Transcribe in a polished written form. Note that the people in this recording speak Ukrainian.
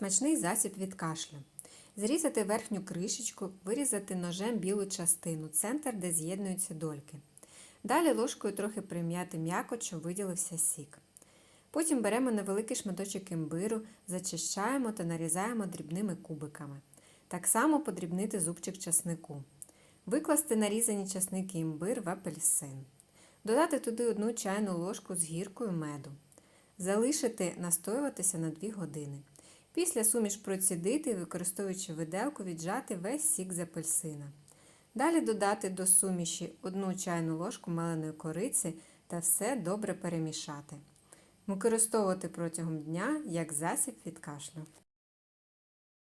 Смачний засіб від кашлю. Зрізати верхню кришечку, вирізати ножем білу частину, центр, де з'єднуються дольки. Далі ложкою трохи прим'яти м'якоть, щоб виділився сік. Потім беремо невеликий шматочок імбиру, зачищаємо та нарізаємо дрібними кубиками. Так само подрібнити зубчик часнику. Викласти нарізані часник і імбир в апельсин. Додати туди 1 чайну ложку з гіркою меду. Залишити настоюватися на 2 години. Після суміш процідити і, використовуючи виделку, віджати весь сік з апельсина. Далі додати до суміші 1 чайну ложку меленої кориці та все добре перемішати. Використовувати протягом дня як засіб від кашлю.